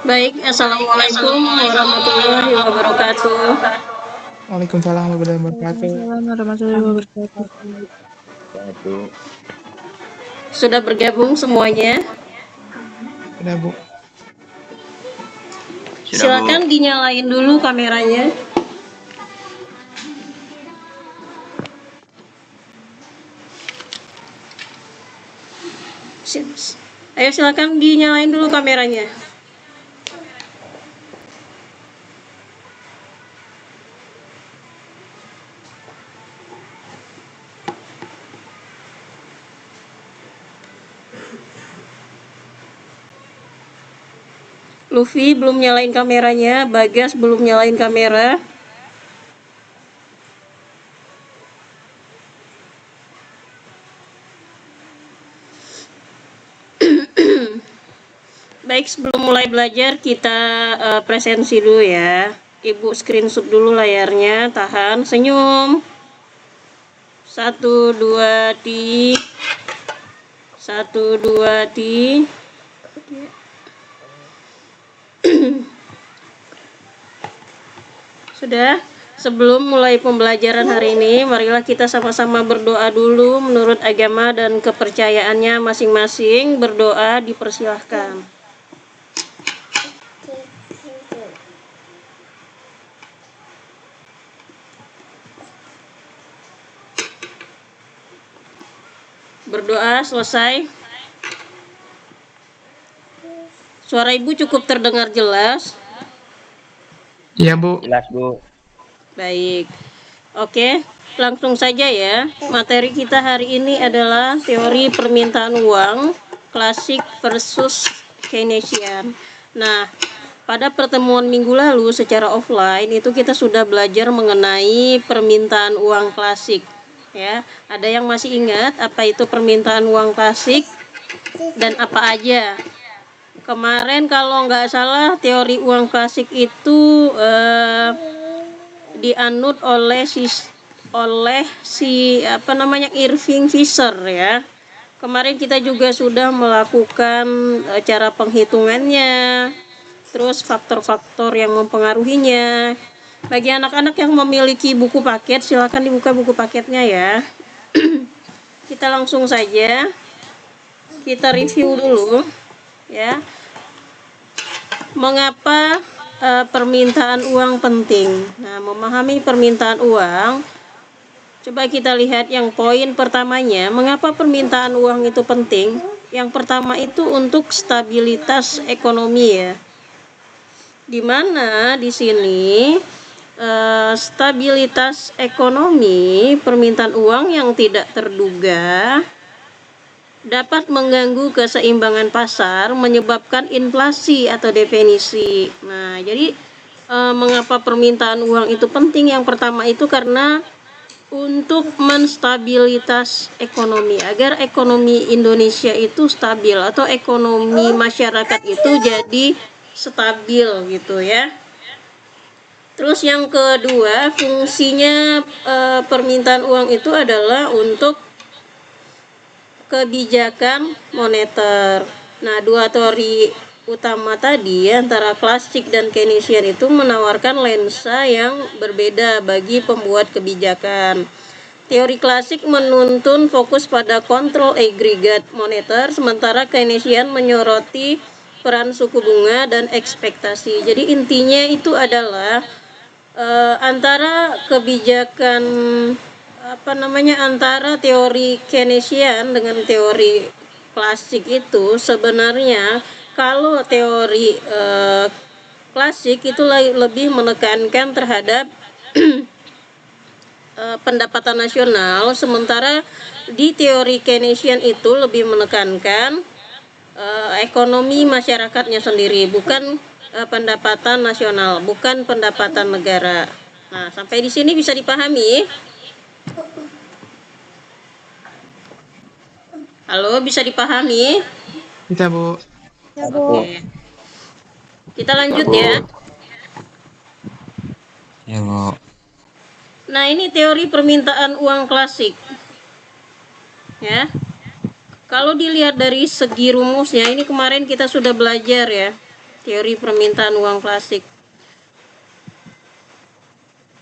Baik, Assalamualaikum warahmatullahi wabarakatuh. Waalaikumsalam warahmatullahi wabarakatuh. Waalaikumsalam warahmatullahi wabarakatuh. Satu. Sudah bergabung semuanya? Udah, Bu. Sudah, Silakan dinyalain dulu kameranya. Ayo silakan dinyalain dulu kameranya. Luffy belum nyalain kameranya, Bagas belum nyalain kamera. Baik, sebelum mulai belajar kita presensi dulu ya. Ibu screenshot dulu layarnya, tahan, senyum. 1, 2, di 1, 2, di Sudah? Sebelum mulai pembelajaran hari ini, marilah kita sama-sama berdoa dulu menurut agama dan kepercayaannya masing-masing. Berdoa dipersilahkan. Berdoa selesai. Suara Ibu cukup terdengar jelas? Iya, Bu. Jelas, Bu. Baik. Oke, langsung saja ya. Materi kita hari ini adalah teori permintaan uang klasik versus Keynesian. Nah, pada pertemuan minggu lalu secara offline itu kita sudah belajar mengenai permintaan uang klasik. Ya, ada yang masih ingat apa itu permintaan uang klasik dan apa aja? Kemarin kalau nggak salah teori uang klasik itu dianut oleh Irving Fisher ya. Kemarin kita juga sudah melakukan cara penghitungannya, terus faktor-faktor yang mempengaruhinya. Bagi anak-anak yang memiliki buku paket, silakan dibuka buku paketnya ya. Kita langsung saja kita review dulu ya. Mengapa permintaan uang penting? Nah, memahami permintaan uang, coba kita lihat yang poin pertamanya, mengapa permintaan uang itu penting? Yang pertama itu untuk stabilitas ekonomi ya. Di mana di sini stabilitas ekonomi, permintaan uang yang tidak terduga dapat mengganggu keseimbangan pasar, menyebabkan inflasi atau definisi. Nah, jadi mengapa permintaan uang itu penting? Yang pertama itu karena untuk menstabilitas ekonomi, agar ekonomi Indonesia itu stabil atau ekonomi masyarakat itu jadi stabil gitu ya. Terus yang kedua, fungsinya permintaan uang itu adalah untuk kebijakan moneter. Nah, dua teori utama tadi antara klasik dan Keynesian itu menawarkan lensa yang berbeda bagi pembuat kebijakan. Teori klasik menuntun fokus pada kontrol agregat moneter, sementara Keynesian menyoroti peran suku bunga dan ekspektasi. Jadi intinya itu adalah antara kebijakan antara teori Keynesian dengan teori klasik itu sebenarnya kalau teori klasik itu lebih menekankan terhadap pendapatan nasional, sementara di teori Keynesian itu lebih menekankan ekonomi masyarakatnya sendiri, bukan pendapatan nasional, bukan pendapatan negara. Nah, sampai di sini bisa dipahami? Halo, bisa dipahami? Bisa, Bu. Ya, Bu. Oke. Kita lanjut ya. Ya, Bu. Nah, ini teori permintaan uang klasik. Ya. Kalau dilihat dari segi rumusnya, ini kemarin kita sudah belajar ya. teori permintaan uang klasik.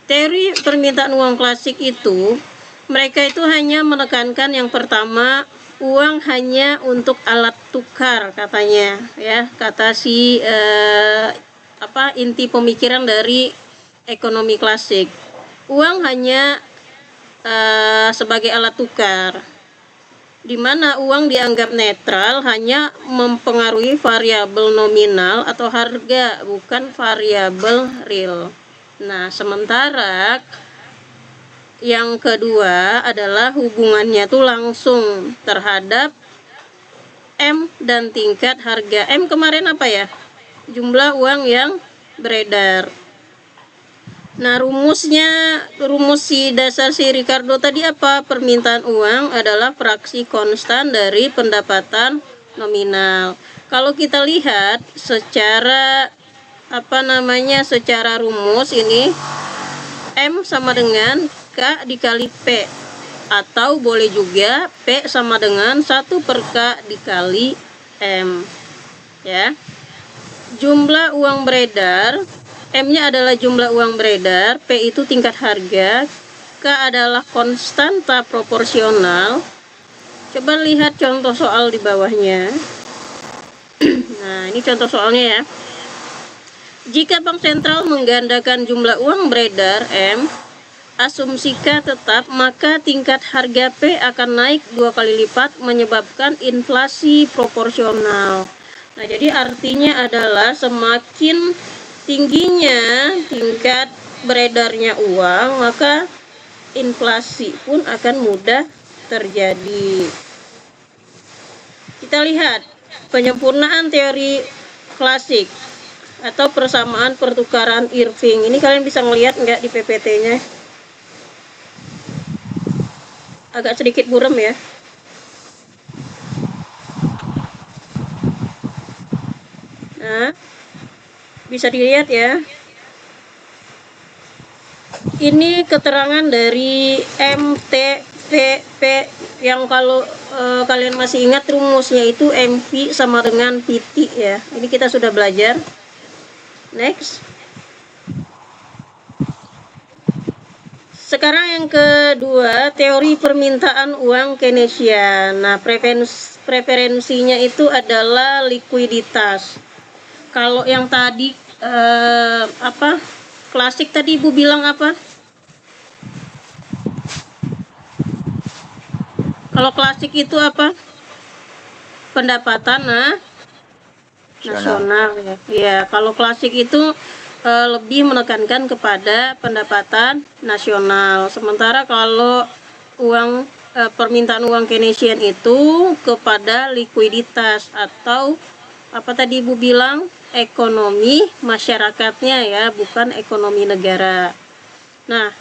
Teori permintaan uang klasik itu, mereka itu hanya menekankan yang pertama, uang hanya untuk alat tukar katanya, ya, kata si inti pemikiran dari ekonomi klasik. Uang hanya sebagai alat tukar, di mana uang dianggap netral, hanya mempengaruhi variabel nominal atau harga, bukan variabel real. Nah, sementara yang kedua adalah hubungannya tuh langsung terhadap M dan tingkat harga. M kemarin apa ya? Jumlah uang yang beredar. Nah, rumus si dasar si Ricardo tadi apa? Permintaan uang adalah fraksi konstan dari pendapatan nominal. Kalau kita lihat secara secara rumus ini, M sama dengan K dikali P, atau boleh juga P sama dengan 1/K dikali M, ya. Jumlah uang beredar, M-nya adalah jumlah uang beredar, P itu tingkat harga, K adalah konstanta proporsional. Coba lihat contoh soal di bawahnya. Nah, ini contoh soalnya ya. Jika bank sentral menggandakan jumlah uang beredar M, asumsi K tetap, maka tingkat harga P akan naik 2 kali lipat menyebabkan inflasi proporsional. Nah, jadi artinya adalah semakin tingginya tingkat beredarnya uang, maka inflasi pun akan mudah terjadi. Kita lihat penyempurnaan teori klasik atau persamaan pertukaran Irving. Ini kalian bisa melihat nggak di PPT-nya? Agak sedikit buram ya. Nah, bisa dilihat ya. Ini keterangan dari MTVP yang kalau kalian masih ingat rumusnya itu MV sama dengan PT ya. Ini kita sudah belajar. Next. Sekarang yang kedua, teori permintaan uang Keynesian. Nah, preferensinya itu adalah likuiditas. Kalau yang tadi klasik tadi Ibu bilang apa? Kalau klasik itu apa? Pendapatan nasional ya. Ya, kalau klasik itu lebih menekankan kepada pendapatan nasional. Sementara kalau permintaan uang Keynesian itu kepada likuiditas atau apa tadi Ibu bilang, ekonomi masyarakatnya ya, bukan ekonomi negara. Nah,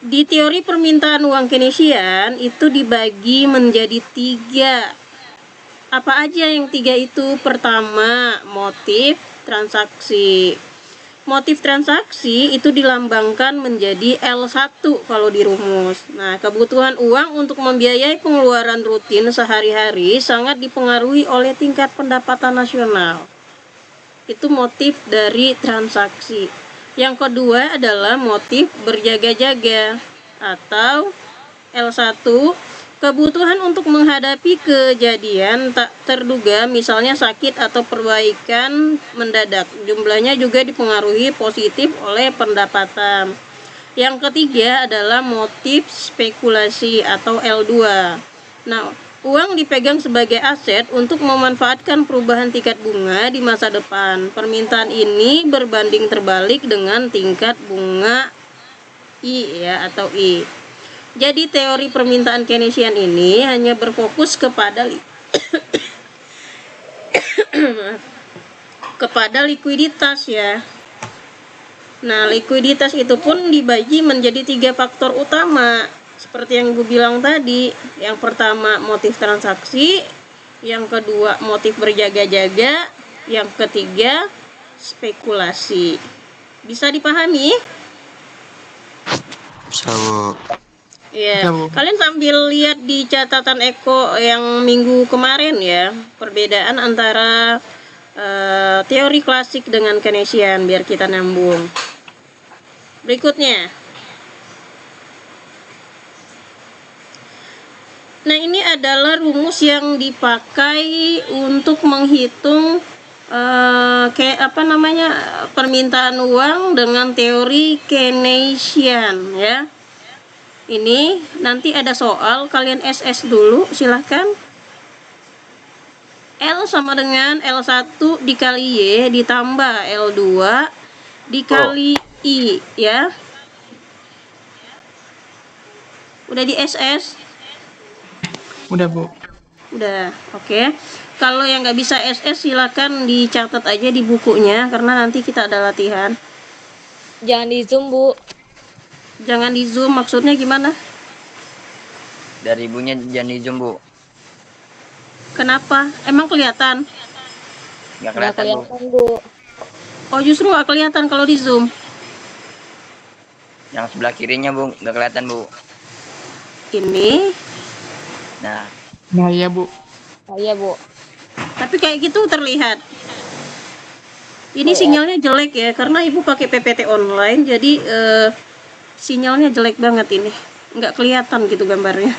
di teori permintaan uang Keynesian itu dibagi menjadi 3. Apa aja yang 3 itu? Pertama, motif transaksi. Motif transaksi itu dilambangkan menjadi L1 kalau di rumus. Nah, kebutuhan uang untuk membiayai pengeluaran rutin sehari-hari sangat dipengaruhi oleh tingkat pendapatan nasional. Itu motif dari transaksi. Yang kedua adalah motif berjaga-jaga atau L1, kebutuhan untuk menghadapi kejadian tak terduga, misalnya sakit atau perbaikan mendadak. Jumlahnya juga dipengaruhi positif oleh pendapatan. Yang ketiga adalah motif spekulasi atau L2. Nah, uang dipegang sebagai aset untuk memanfaatkan perubahan tingkat bunga di masa depan. Permintaan ini berbanding terbalik dengan tingkat bunga I ya atau I. Jadi teori permintaan Keynesian ini hanya berfokus kepada kepada likuiditas ya. Nah, likuiditas itu pun dibagi menjadi 3 faktor utama. Seperti yang Ibu bilang tadi, yang pertama motif transaksi, yang kedua motif berjaga-jaga, yang ketiga spekulasi. Bisa dipahami? Bisa, Bu. Ya, Bisa, Bu. kalian sambil lihat di catatan Eko yang minggu kemarin ya, perbedaan antara teori klasik dengan Keynesian biar kita nyambung. Berikutnya. Nah, ini adalah rumus yang dipakai untuk menghitung permintaan uang dengan teori Keynesian ya. Ini nanti ada soal, kalian SS dulu silahkan. L sama dengan L1 dikali Y ditambah L2 dikali I ya. Udah di SS? Udah, Bu. Udah, oke. Kalau yang nggak bisa SS silakan dicatat aja di bukunya karena nanti kita ada latihan. Jangan di zoom, Bu. Jangan di zoom, maksudnya gimana? Dari ibunya jangan di zoom, Bu. Kenapa? Emang kelihatan? Nggak Nggak kelihatan, Bu. kelihatan, Bu. Oh, justru nggak kelihatan kalau di zoom. Yang sebelah kirinya, Bu, nggak kelihatan, Bu. Ini, Nah, Nah, iya, Bu. Oh, iya, Bu. tapi kayak gitu terlihat. Ini sinyalnya jelek ya, karena ibu pakai PPT online, jadi sinyalnya jelek banget ini. Nggak kelihatan gitu gambarnya.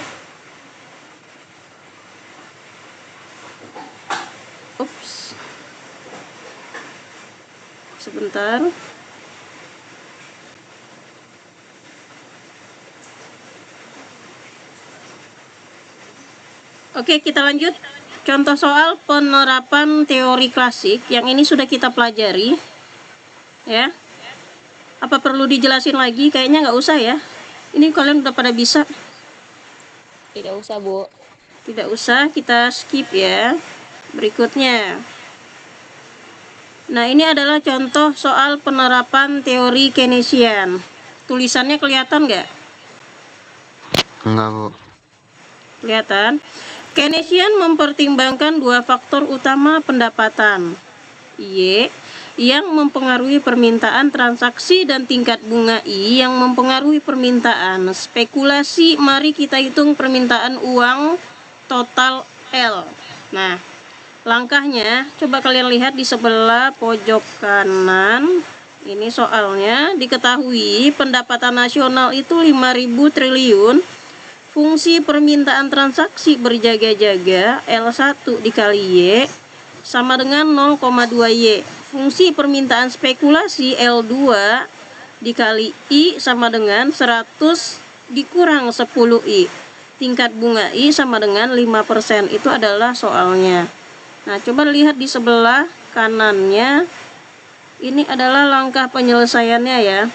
Ups. Sebentar. Oke, kita lanjut. Contoh soal penerapan teori klasik. Yang ini sudah kita pelajari. Ya. Apa perlu dijelasin lagi? Kayaknya nggak usah ya. Ini kalian udah pada bisa. Tidak usah, Bu. Tidak usah, kita skip ya. Berikutnya. Nah, ini adalah contoh soal penerapan teori Keynesian. Tulisannya kelihatan nggak? enggak, Bu. Kelihatan. Keynesian mempertimbangkan dua faktor utama pendapatan. Y yang mempengaruhi permintaan transaksi dan tingkat bunga I yang mempengaruhi permintaan spekulasi. Mari kita hitung permintaan uang total L. Nah, langkahnya coba kalian lihat di sebelah pojok kanan. Ini soalnya diketahui pendapatan nasional itu 5.000 triliun. Fungsi permintaan transaksi berjaga-jaga L1 dikali Y sama dengan 0,2 Y. Fungsi permintaan spekulasi L2 dikali I sama dengan 100 dikurang 10 I. Tingkat bunga I sama dengan 5%. Itu adalah soalnya. Nah, coba lihat di sebelah kanannya. Ini adalah langkah penyelesaiannya ya.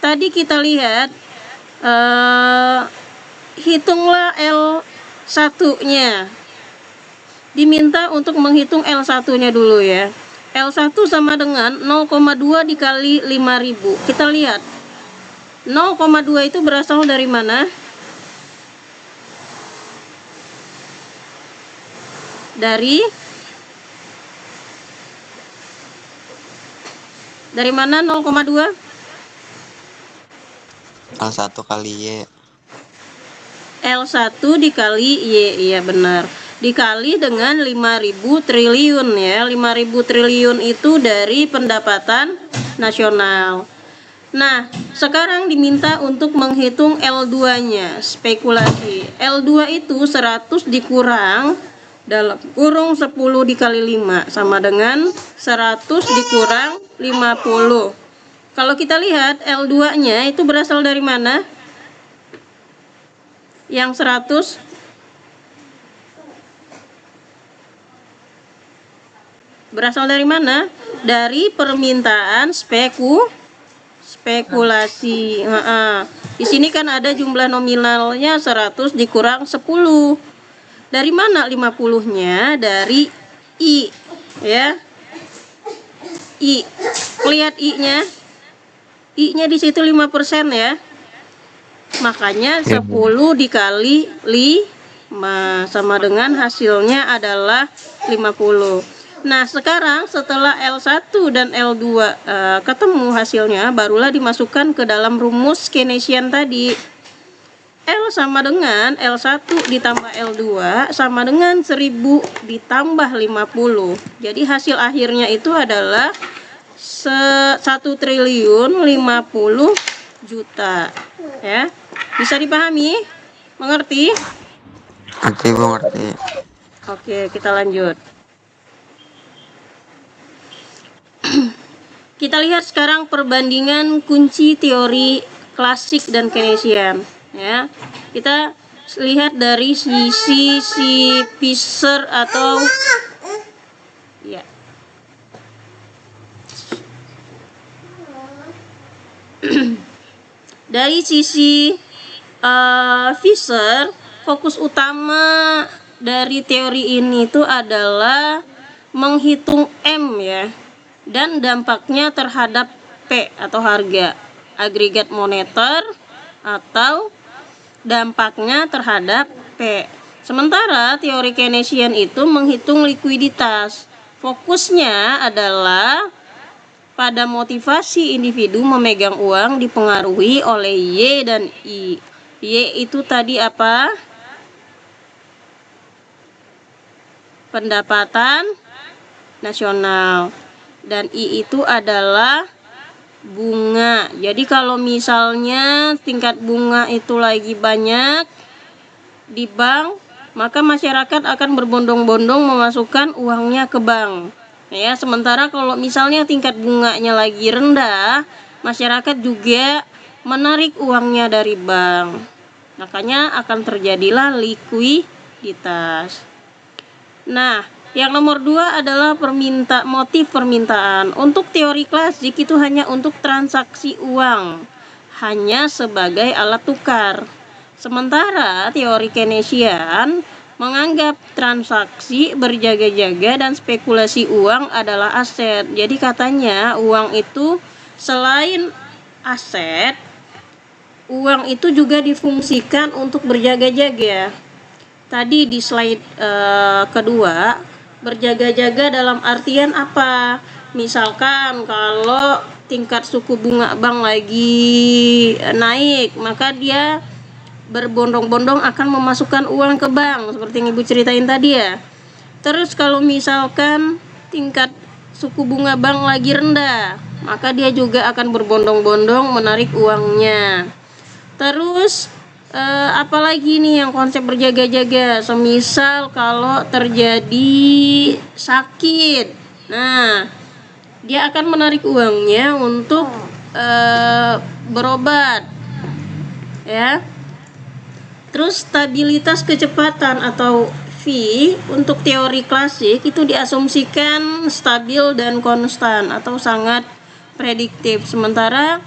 Tadi kita lihat hitunglah L1-nya. Diminta untuk menghitung L1-nya dulu ya. L1 sama dengan 0,2 dikali 5.000. Kita lihat. 0,2 itu berasal dari mana? Dari mana 0,2? L1 kali Y. L1 dikali Y, iya benar. Dikali dengan 5.000 triliun ya. 5.000 triliun itu dari pendapatan nasional. Nah, sekarang diminta untuk menghitung L2-nya, spekulasi. L2 itu 100 dikurang dalam kurung 10 dikali 5 sama dengan 100 dikurang 50. Kalau kita lihat L2-nya itu berasal dari mana? Yang 100 berasal dari mana? Dari permintaan spekulasi. Di sini kan ada jumlah nominalnya 100 dikurang 10. Dari mana 50-nya? Dari I ya. I. Lihat I-nya. I-nya di situ 5% ya. Makanya 10 dikali 5 sama dengan hasilnya adalah 50. Nah, sekarang setelah L1 dan L2 ketemu hasilnya, barulah dimasukkan ke dalam rumus Keynesian tadi. L sama dengan L1 ditambah L2 sama dengan 1000 ditambah 50. Jadi hasil akhirnya itu adalah 1.050.000.000 ya. Bisa dipahami? Mengerti? Ngerti Bu, ngerti. Oke, kita lanjut. Kita lihat sekarang perbandingan kunci teori klasik dan Keynesian ya. Kita lihat dari sisi si Fisher atau ya. Dari sisi Fisher, fokus utama dari teori ini itu adalah menghitung M ya, dan dampaknya terhadap P atau harga agregat moneter atau dampaknya terhadap P. Sementara teori Keynesian itu menghitung likuiditas. Fokusnya adalah pada motivasi individu memegang uang dipengaruhi oleh Y dan I. Y itu tadi apa? Pendapatan nasional. Dan I itu adalah bunga. Jadi kalau misalnya tingkat bunga itu lagi banyak di bank, maka masyarakat akan berbondong-bondong memasukkan uangnya ke bank. Ya, sementara kalau misalnya tingkat bunganya lagi rendah, masyarakat juga menarik uangnya dari bank. Makanya akan terjadilah likuiditas. Nah, yang nomor 2 adalah motif permintaan. Untuk teori klasik itu hanya untuk transaksi uang, hanya sebagai alat tukar. Sementara teori Keynesian menganggap transaksi, berjaga-jaga, dan spekulasi uang adalah aset. Jadi katanya uang itu selain aset, uang itu juga difungsikan untuk berjaga-jaga. Tadi di slide kedua, berjaga-jaga dalam artian apa? Misalkan kalau tingkat suku bunga bank lagi naik, maka dia berbondong-bondong akan memasukkan uang ke bank, seperti yang Ibu ceritain tadi ya. Terus kalau misalkan tingkat suku bunga bank lagi rendah, maka dia juga akan berbondong-bondong menarik uangnya. Terus apalagi nih yang konsep berjaga-jaga, semisal kalau terjadi sakit, nah dia akan menarik uangnya untuk berobat ya. Terus stabilitas kecepatan atau V untuk teori klasik itu diasumsikan stabil dan konstan atau sangat prediktif. Sementara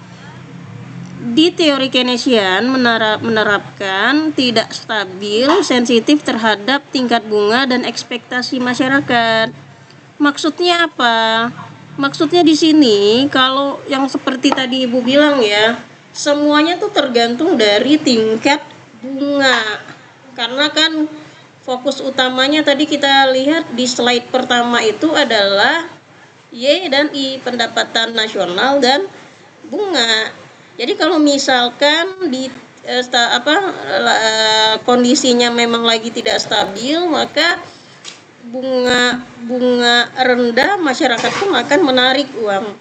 di teori Keynesian menerapkan tidak stabil, sensitif terhadap tingkat bunga dan ekspektasi masyarakat. Maksudnya apa? Maksudnya di sini kalau yang seperti tadi Ibu bilang ya, semuanya tuh tergantung dari tingkat bunga. Karena kan fokus utamanya tadi kita lihat di slide pertama itu adalah Y dan I, pendapatan nasional dan bunga. Jadi kalau misalkan di kondisinya memang lagi tidak stabil, maka bunga rendah, masyarakat pun akan menarik uang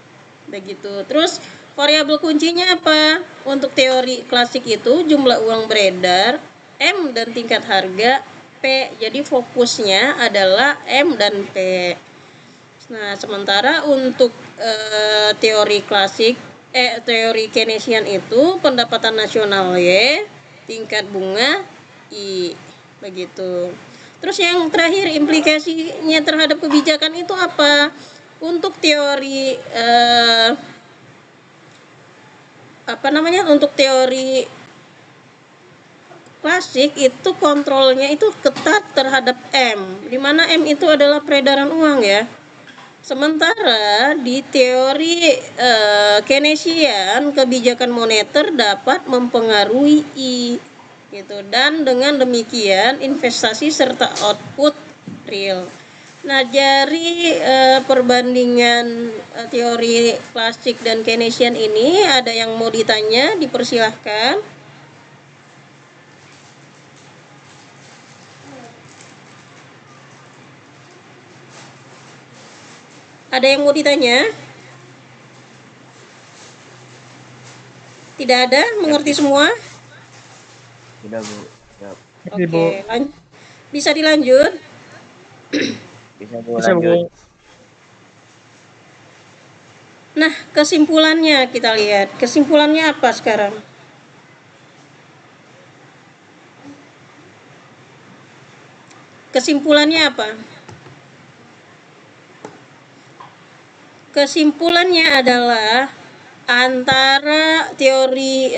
begitu. Terus variabel kuncinya apa? Untuk teori klasik itu jumlah uang beredar, M, dan tingkat harga P. Jadi fokusnya adalah M dan P. Nah, sementara untuk teori Keynesian itu pendapatan nasional Y, tingkat bunga I, begitu. Terus yang terakhir, implikasinya terhadap kebijakan itu apa? Untuk teori untuk teori klasik itu kontrolnya itu ketat terhadap M, di mana M itu adalah peredaran uang ya. Sementara di teori Keynesian, kebijakan moneter dapat mempengaruhi I gitu, dan dengan demikian investasi serta output real. Nah, dari perbandingan teori klasik dan Keynesian ini, ada yang mau ditanya, dipersilahkan. Ada yang mau ditanya? Tidak ada? Mengerti semua? Sudah Bu. Siap. Ngerti, Bu. Bisa dilanjut? Bisa Bu, Bisa, Bu. lanjut. Nah, kesimpulannya kita lihat. Kesimpulannya apa sekarang? Kesimpulannya apa? Kesimpulannya adalah antara teori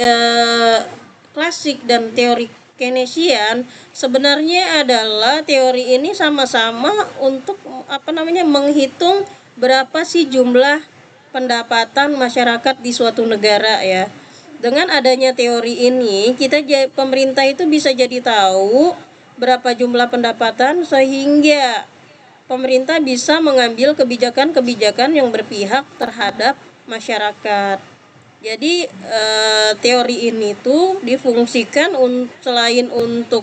klasik dan teori Keynesian sebenarnya adalah teori ini sama-sama untuk menghitung berapa sih jumlah pendapatan masyarakat di suatu negara ya. Dengan adanya teori ini, pemerintah itu bisa jadi tahu berapa jumlah pendapatan sehingga pemerintah bisa mengambil kebijakan-kebijakan yang berpihak terhadap masyarakat. Jadi teori ini tuh difungsikan selain untuk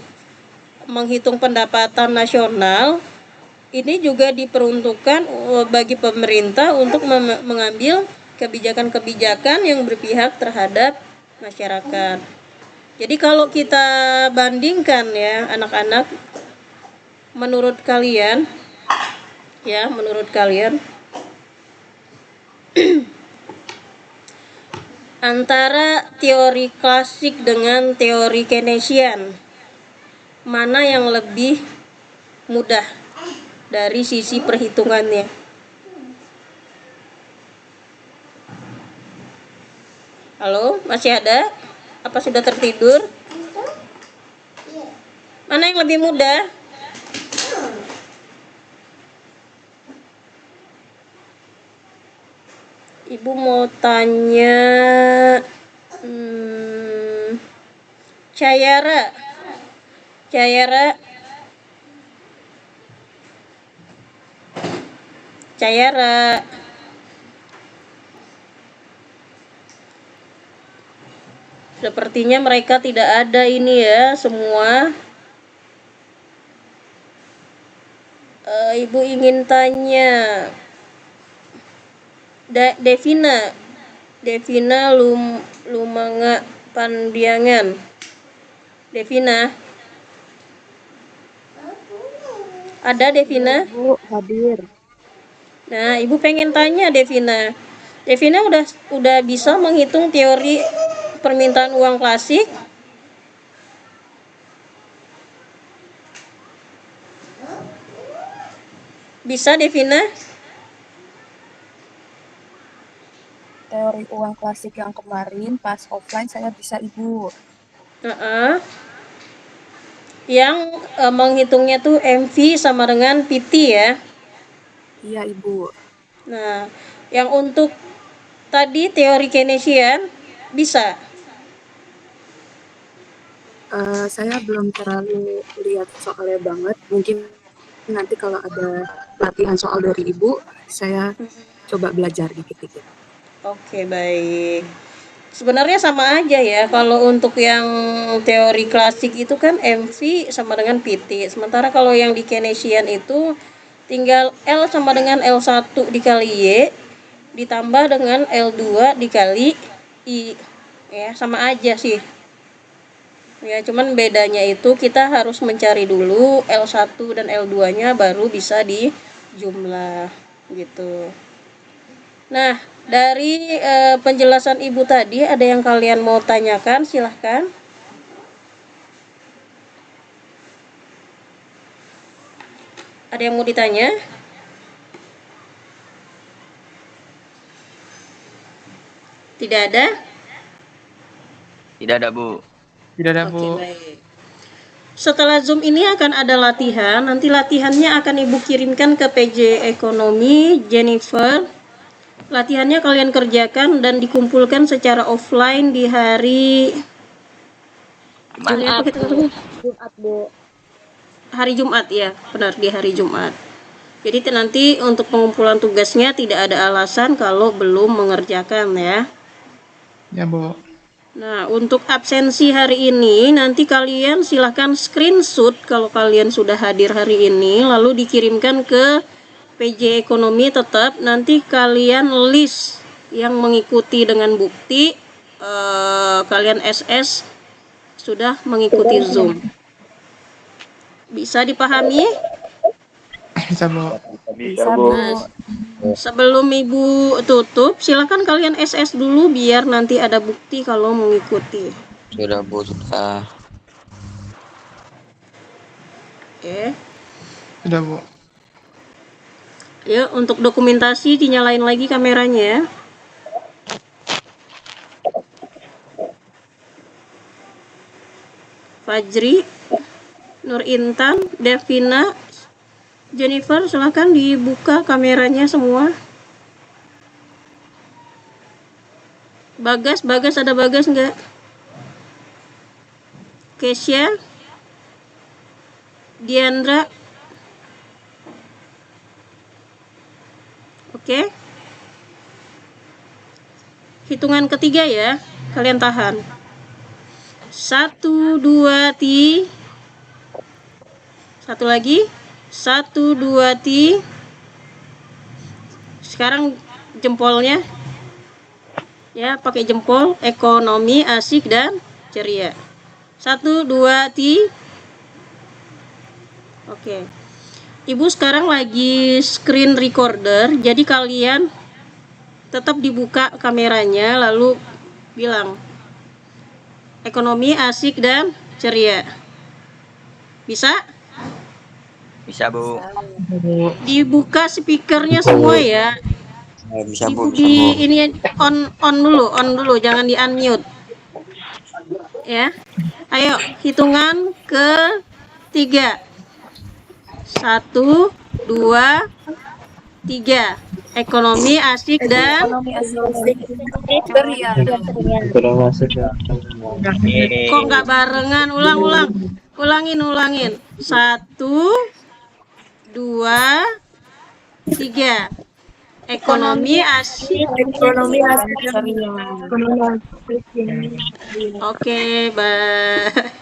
menghitung pendapatan nasional, ini juga diperuntukkan bagi pemerintah untuk mengambil kebijakan-kebijakan yang berpihak terhadap masyarakat. Jadi kalau kita bandingkan ya anak-anak, menurut kalian antara teori klasik dengan teori Keynesian, mana yang lebih mudah dari sisi perhitungannya? Halo, masih ada? Apa sudah tertidur? Mana yang lebih mudah? Ibu mau tanya Cayara. Sepertinya mereka tidak ada ini ya semua. Ibu ingin tanya Devina Lumanga Pandiangan. Devina? Ada Devina? Bu, hadir. Nah, Ibu pengen tanya Devina. Devina udah bisa menghitung teori permintaan uang klasik? Bisa Devina? Teori uang klasik yang kemarin pas offline saya bisa Ibu. Yang menghitungnya tuh MV sama dengan PT ya? Iya Ibu. Nah, yang untuk tadi teori Keynesian bisa? Saya belum terlalu lihat soalnya banget. Mungkin nanti kalau ada latihan soal dari Ibu, saya coba belajar dikit-dikit. Oke, baik. Sebenarnya sama aja ya. Kalau untuk yang teori klasik itu kan MV sama dengan PT. Sementara kalau yang di Keynesian itu tinggal L sama dengan L1 dikali Y ditambah dengan L2 dikali I. Ya, sama aja sih. Ya, cuman bedanya itu kita harus mencari dulu L1 dan L2-nya baru bisa dijumlah gitu. Nah, dari penjelasan Ibu tadi ada yang kalian mau tanyakan? Silahkan. Ada yang mau ditanya? Tidak ada? Tidak ada Bu. Tidak ada, Oke, Bu. baik. Setelah Zoom ini akan ada latihan. Nanti latihannya akan Ibu kirimkan ke PJ Ekonomi Jennifer. Latihannya kalian kerjakan dan dikumpulkan secara offline di hari Jumat, Bu. Jumat, Bu. Hari Jumat ya, benar di hari Jumat. Jadi nanti untuk pengumpulan tugasnya tidak ada alasan kalau belum mengerjakan ya. Ya, Bu. Nah, untuk absensi hari ini nanti kalian silahkan screenshot kalau kalian sudah hadir hari ini lalu dikirimkan ke PJ ekonomi tetap nanti kalian list yang mengikuti dengan bukti kalian SS sudah mengikuti Zoom. Bisa dipahami? Bisa, Bu. Bisa, Bu. Nah, sebelum Ibu tutup, silakan kalian SS dulu biar nanti ada bukti kalau mengikuti. Sudah, Bu, sudah. Oke. Sudah, Bu. Ya, untuk dokumentasi dinyalain lagi kameranya. Fajri, Nur Intan, Devina, Jennifer, silahkan dibuka kameranya semua. Bagas ada Bagas nggak? Kesya, Diandra. Oke. Hitungan ketiga ya, kalian tahan. 1, 2, ti. Satu lagi. 1, 2, ti. Sekarang jempolnya. Ya, pakai jempol. Ekonomi, asik, dan ceria. 1, 2, ti. Oke. Ibu sekarang lagi screen recorder, jadi kalian tetap dibuka kameranya, lalu bilang ekonomi, asik, dan ceria. Bisa? Bisa, Bu. Dibuka speakernya semua ya. Bisa, Ibu Bu. Bisa, di Bu. ini on dulu, jangan di unmute. Ya. Ayo, hitungan ke 3. 1, 2, 3. Ekonomi, asik, dan Ceria. kok nggak barengan? Ulangin. 1, 2, 3. Ekonomi, asik. Ekonomi asik ceria. Oke, baik.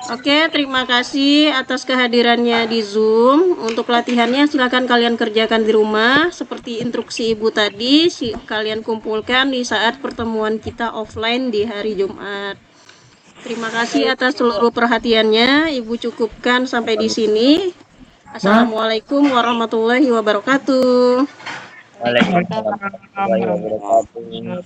Oke, terima kasih atas kehadirannya di Zoom. Untuk latihannya silakan kalian kerjakan di rumah seperti instruksi Ibu tadi, kalian kumpulkan di saat pertemuan kita offline di hari Jumat. Terima kasih atas seluruh perhatiannya. Ibu cukupkan sampai di sini. Assalamualaikum warahmatullahi wabarakatuh. Waalaikumsalam warahmatullahi wabarakatuh.